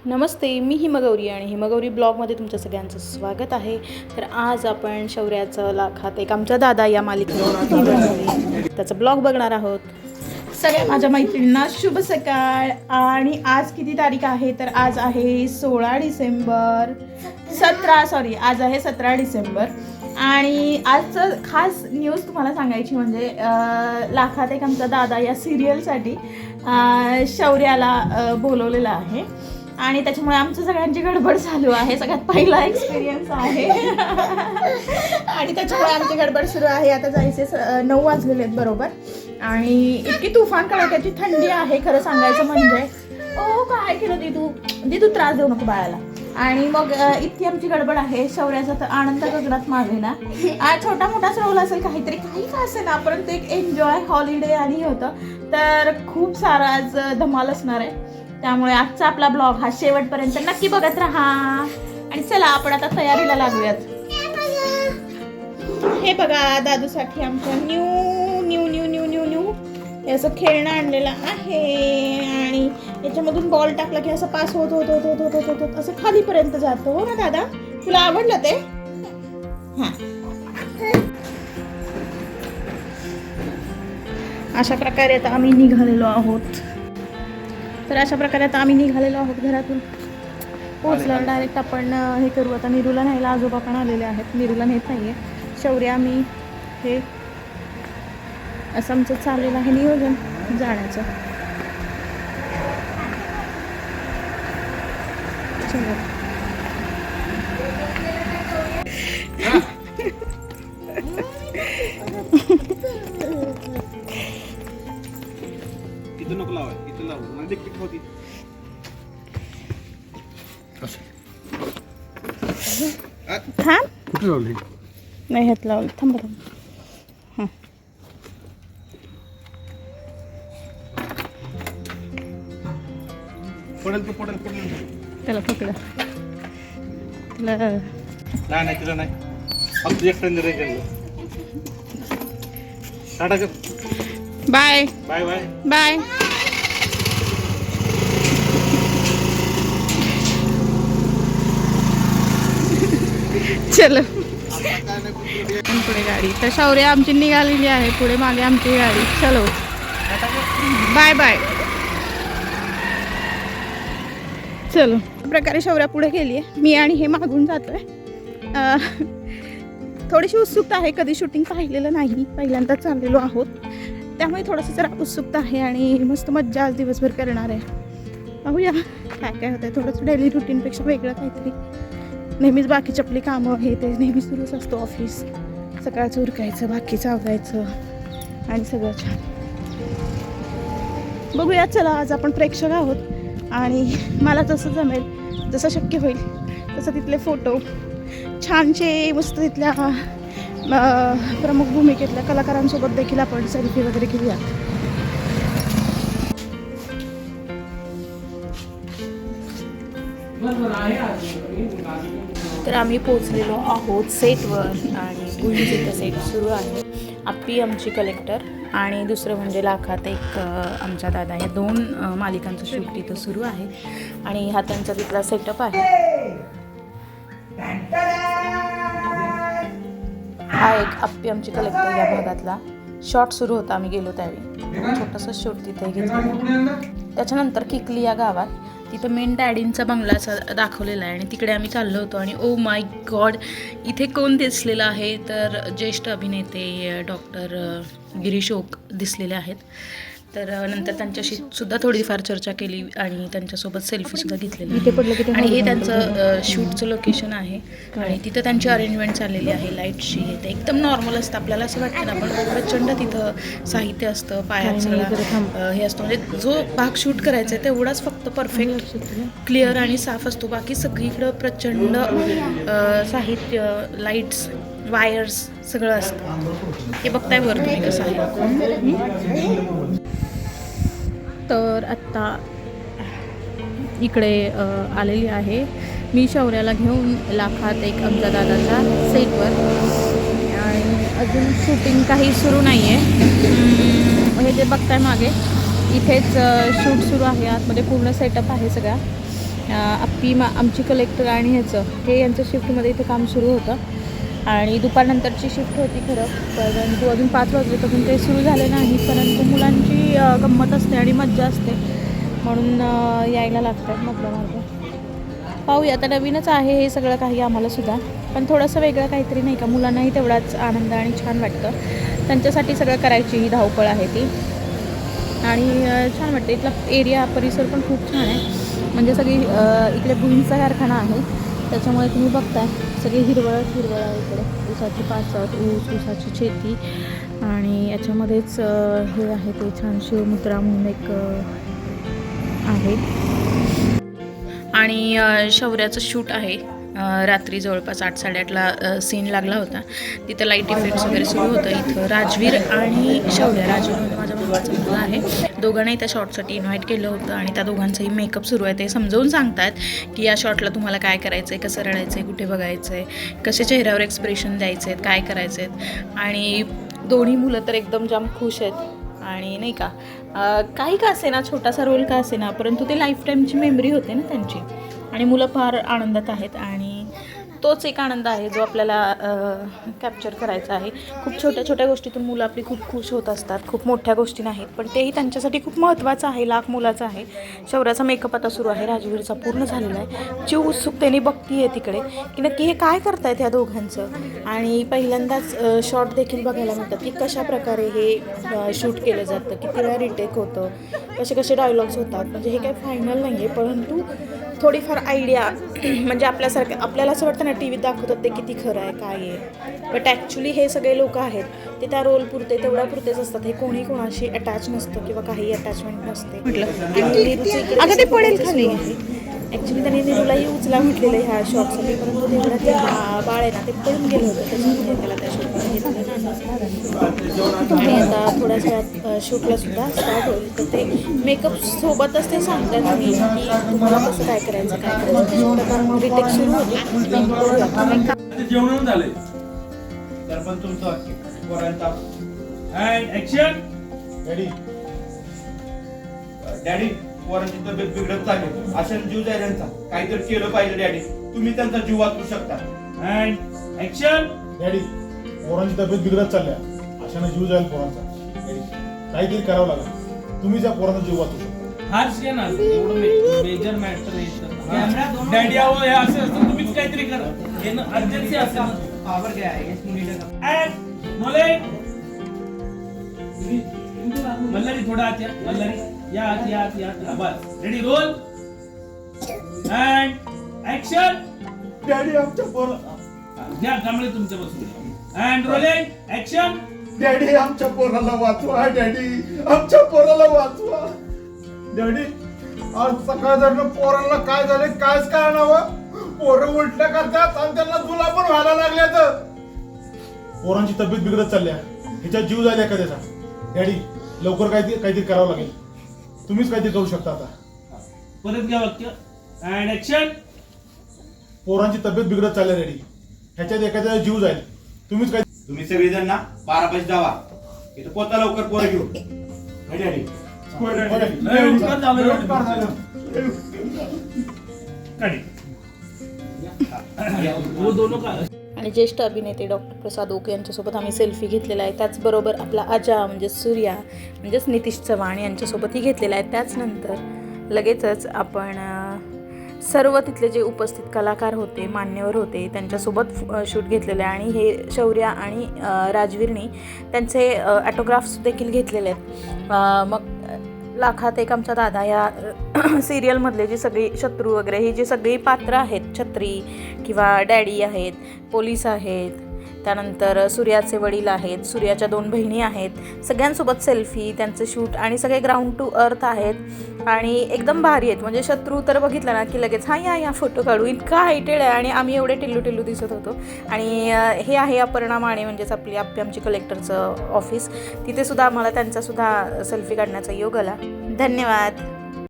नमस्ते, मी हिमगौरी आणि हिमगौरी ब्लॉगमध्ये तुमच्या सगळ्यांचं स्वागत आहे. तर आज आपण शौर्याचं लाखात एक आमचा दादा या मालिकेमध्ये त्याचा ब्लॉग बघणार आहोत. सगळ्या माझ्या मैत्रिणींना शुभ सकाळ. आणि आज किती तारीख आहे तर आज आहे 16 डिसेंबर. आज आहे 17 डिसेंबर. आणि आजचं खास न्यूज तुम्हाला सांगायची म्हणजे लाखात एक आमचा दादा या सिरियलसाठी शौर्याला बोलवलेलं आहे आणि त्याच्यामुळे आमचं सगळ्यांची गडबड चालू आहे. सगळ्यात पहिला एक्सपिरियन्स आहे आणि त्याच्यामुळे आमची गडबड सुरू आहे. आता जायचे 9 वाजलेले आहेत बरोबर आणि इतकी तुफान कडाक्याची थंडी आहे खरं सांगायचं म्हणजे. ओ काय केलं दिदू त्रास देऊ नको बाळाला. आणि मग इतकी आमची गडबड आहे. शौर्याचा तर आनंद गगनात मावेना. छोटा मोठाच रोल असेल काहीतरी काही का असेल ना परंतु एक एन्जॉय हॉलिडे आणि होतं तर खूप सारा आज धमाल असणार आहे. त्यामुळे आजचा आपला ब्लॉग हा शेवटपर्यंत नक्की बघत राहा. आणि चला आपण आता तयारीला लागूयात. हे बघा दादूसाठी आमच्या new new new new new new हे असं खेळणं आणलेलं आहे आणि याच्यामधून बॉल टाकला की असं पास होत होत होत होत होत होत होत असं खालीपर्यंत जातो. हो ना दादा, तुला आवडलं ते? हां, अशा प्रकारे आता आम्ही निघालेलो आहोत. घरातून पोहोचल्यावर डायरेक्ट आपण हे करू. आता निरूला न्यायला आजोबा पण आलेले आहेत. निरूला नेत नाही आहे. शौर्य आम्ही हे असं आमचं चाललेलं आहे नियोजन जाण्याचं. चलो नको लावा, इथं लावू. म्हणजे किती होती? थांब, कुठे लावली? नाही हात लावलं. थांब. हां, पडेल त्याला पकडा. नाही तिला नाही. फक्त एकट्याने रेंज टाटा कर. Bye bye bye bye. चलो पुढे गाडी. तर शौर्य आमची निघालेली आहे. पुढे मागे आमची गाडी. चलो बाय बाय. चलो प्रकारे शौर्या पुढे गेली आहे. मी आणि हे मागून जातोय. थोडीशी उत्सुकता आहे. कधी शूटिंग पाहिलेलं नाही, पहिल्यांदाच चाललेलो आहोत त्यामुळे थोडंसं जरा उत्सुकता आहे आणि मस्त मज्जा आज दिवसभर करणार आहे. पाहूया काय काय होतं आहे. थोडंसं डेली रुटीनपेक्षा वेगळं काहीतरी. नेहमीच बाकीची आपली कामं हे ते नेहमी सुरूच असतो. ऑफिस सकाळचं उरकायचं, बाकीचं आवरायचं आणि सगळं छान. बघूया चला. आज आपण प्रेक्षक आहोत आणि मला जसं जमेल, जसं शक्य होईल तसं तिथले फोटो छानचे मस्त तिथल्या प्रमुख भूमिकेतल्या कलाकारांसोबत देखील आपण सेल्फी वगैरे घेऊया. तर आम्ही पोचलेलो आहोत सेटवर आणि गुंजीचं सेट सुरू आहे. आप्पी आमची कलेक्टर आणि दुसरं म्हणजे लाखात एक आमचा दादा. या 2 मालिकांचं शूट तिथं सुरू आहे आणि हा त्यांचा तिथला सेटअप आहे. हा एक आप्पी आमची कलेक्टर या भागातला शॉट सुरू होता. आम्ही गेलो त्यावेळी छोटंसं शूट तिथे घेतलं. त्याच्यानंतर किकली या गावात तिथं मेन डॅडींचा बंगला असा दाखवलेला आहे आणि तिकडे आम्ही चाललो होतो. आणि ओ माय गॉड, इथे कोण दिसलेलं आहे तर ज्येष्ठ अभिनेते डॉक्टर गिरीश ओक दिसलेले आहेत. तर नंतर त्यांच्याशी सुद्धा थोडीफार चर्चा केली आणि त्यांच्यासोबत सेल्फीसुद्धा घेतलेली. आणि हे त्यांचं शूटचं लोकेशन आहे आणि तिथं त्यांची अरेंजमेंट चाललेली आहे. लाईटची ते एकदम नॉर्मल असतं. आपल्याला असं वाटतं ना पण प्रचंड तिथं साहित्य असतं, पायात सगळं हे असतं. म्हणजे जो भाग शूट करायचा आहे तेवढाच फक्त परफेक्ट क्लिअर आणि साफ असतो. बाकी सगळीकडं प्रचंड साहित्य, लाईट्स, वायर्स सगळं असतं. हे बघताय वर तुम्ही कसं आहे. तर आत्ता इकडे आलेली आहे मी शौर्याला घेऊन लाखात एक आमच्या दादाच्या सेटवर. आणि अजून शूटिंग काही सुरू नाही आहे. हे जे बघताय मागे इथेच शूट सुरू आहे. आतमध्ये पूर्ण सेटअप आहे सगळा आमची कलेक्टर आणि हे यांचं शिफ्टमध्ये इथं काम सुरू होतं आणि दुपारनंतरची शिफ्ट होती खरं, परंतु अजून 5 वाजलेपासून ते सुरू झाले नाही. परंतु मुलांची गंमत असते आणि मज्जा असते म्हणून यायला लागतात मधलं मार्ग. पाहूया, आता नवीनच आहे हे सगळं काही आम्हाला सुद्धा, पण थोडंसं वेगळं काहीतरी नाही का, मुलांनाही तेवढाच आनंद आणि छान वाटतं. त्यांच्यासाठी सगळं करायची ही धावपळ आहे ती आणि छान वाटतं. इथला एरिया परिसर पण खूप छान आहे, म्हणजे सगळी इकडे भुईंचा कारखाना आहे त्याच्यामुळे तुम्ही बघताय सगळी हिरवळ आहे इकडे. ऊसाची पाचट, ऊसाची शेती आणि याच्यामध्येच हे आहे ते छान शिवमुद्रा म्हणून एक आहे आणि शौर्याचं शूट आहे. रात्री जवळपास 8-8:30ला सीन लागला होता. तिथं लाईट इफेक्ट्स वगैरे सुरू होतं. इथं राजवीर आणि शौर्य, राजवीर म्हणजे माझ्या भावाचा मुलगा आहे, दोघांनाही त्या शॉटसाठी इन्व्हाइट केलं होतं आणि त्या दोघांचंही मेकअप सुरू आहे. ते समजावून सांगतात की या शॉटला तुम्हाला काय करायचं आहे, कसं रडायचं आहे, कुठे बघायचं आहे, कसे चेहऱ्यावर एक्सप्रेशन द्यायचे आहेत, काय करायचे आहेत. आणि दोन्ही मुलं तर एकदम जाम खुश आहेत आणि नाही का, काही का असे ना, छोटासा रोल का असे ना, परंतु ते लाईफ टाईमची मेमरी होते ना त्यांची आणि मुलं फार आनंदात आहेत आणि तोच एक आनंद आहे जो आपल्याला कॅप्चर करायचा आहे. खूप छोट्या छोट्या गोष्टीतून मुलं आपली खूप खुश होत असतात, खूप मोठ्या गोष्टी नाहीत, पण तेही त्यांच्यासाठी खूप महत्त्वाचं आहे. लाख मुलाचं आहे. शौर्याचा मेकअप आता सुरू आहे, राजवीरचा पूर्ण झालेला आहे. चिव उत्सुकतेने बघती आहे तिकडे की नक्की हे काय करतायत ह्या दोघांचं. आणि पहिल्यांदाच शॉट देखील बघायला मिळतात की कशा प्रकारे हे शूट केलं जातं, किती वेळा रिटेक होतं, कसे कसे डायलॉग्स होतात. म्हणजे हे काही फायनल नाही आहे, परंतु थोडीफार आयडिया म्हणजे आपल्याला असं वाटतं ना टी व्हीत दाखवतात ते किती खरं आहे काय आहे, बट ॲक्च्युली हे सगळे लोक आहेत ते त्या रोल पुरते तेवढ्या पुरतेच असतात. हे कोणाशी अटॅच नसतं किंवा काही अटॅचमेंट नसते. म्हटलं अगं ते पडेल खाली. ॲक्च्युली त्यांनी निरूलाही उचला म्हटलेलं आहे ह्या शॉटसाठी, परंतु तेवढा ते बाळ आहे ना ते पळून गेलं होतं, त्याच्यामुळे त्याला त्या शूटमध्ये घेतलं ना. तुम्ही आता थोड्याच वेळात शूटला सुद्धा स्टार्ट होईल, तर ते मेकअप सोबतच ते सांगतात तुम्ही की तुम्हाला कसं काय करायचं रिटेक सुरू होते. जेवण झालंय तर पण तुमचं ऍक्शन. डॅडी, पोरांची तब्येत बिघडत चालली, अशाने जीव जाईल त्यांचा, काहीतरी केलं पाहिजे डॅडी. तुम्ही त्यांचा जीव वाचवू शकता. And action. डॅडी, पोरांची तब्येत बिघडत चालल्या, अशाने जीव जाईल पोरांचा. डॅडी, काहीतरी करावं लागेल, तुम्ही त्या पोरांचा जीव वाचवू शकता. हार्श घ्या ना, एवढं मेजर मॅटर आहे. डॅडी अहो हे असं असतं, तुम्हीच काहीतरी करा, हे अर्जन्सी असेल. पावर घ्या. मल्हारी थोडा आत या. मल्हारी या आत. बस ready, roll and action. Daddy, आमच्या पोरा घ्या कांबळे तुमच्या बसून. And rolling action. डॅडी, आमच्या पोराला वाचवा. डॅडी, आमच्या पोराला वाचवा. डॅडी, आज सकाळधरनं पोराला काय झाले कायच कळणावं. पोरं उलट्या करतात आणि त्यांना तुला पण व्हायला लागल्यात. पोरांची तब्येत बिघडत चालल्या, ह्याच्यात जीव जाईल एखाद्याचा. डॅडी, लवकर काहीतरी करावं लागेल, तुम्हीच काहीतरी करू शकता. आता परत घ्या वाक्य. And action. पोरांची तब्येत बिघडत चालल्या डॅडी, ह्याच्यात एखाद्याचा जीव जाईल, तुम्हीच काही. तुम्ही सगळेजण ना 12 पाशी जावा, इथं पोता लवकर पोरं घेऊन. डॅडी, वो दोनों का. आणि ज्येष्ठ अभिनेते डॉक्टर प्रसाद ओक यांच्यासोबत आम्ही सेल्फी घेतलेला आहे. त्याचबरोबर आपला अजा म्हणजे सूर्या म्हणजेच नितीश चव्हाण यांच्यासोबतही घेतलेला आहे. त्याचनंतर लगेचच आपण सर्व तिथले जे उपस्थित कलाकार होते, मान्यवर होते, त्यांच्यासोबत शूट घेतलेलं आहे. आणि हे शौर्य आणि राजवीरनी त्यांचे ॲटोग्राफ्स देखील घेतलेले आहेत. मग लाखात एक आमचा दादा या सिरियलमधले जी सगळी शत्रू वगैरे ही जी सगळी पात्र आहेत, छत्री किंवा डॅडी आहेत, पोलीस आहेत, त्यानंतर सूर्याचे वडील आहेत, सूर्याच्या 2 बहिणी आहेत, सगळ्यांसोबत सेल्फी, त्यांचं शूट आणि सगळे ग्राउंड टू अर्थ आहेत आणि एकदम भारी आहेत. म्हणजे शत्रू तर बघितलं ना की लगेच हां या फोटो काढू, इतका हायटेड आहे आणि आम्ही एवढे टिल्लू दिसत होतो. आणि हे आहे अपर्णा माने म्हणजेच आपली आमची कलेक्टरचं ऑफिस, तिथे सुद्धा आम्हाला त्यांचासुद्धा सेल्फी काढण्याचा योग आला. धन्यवाद.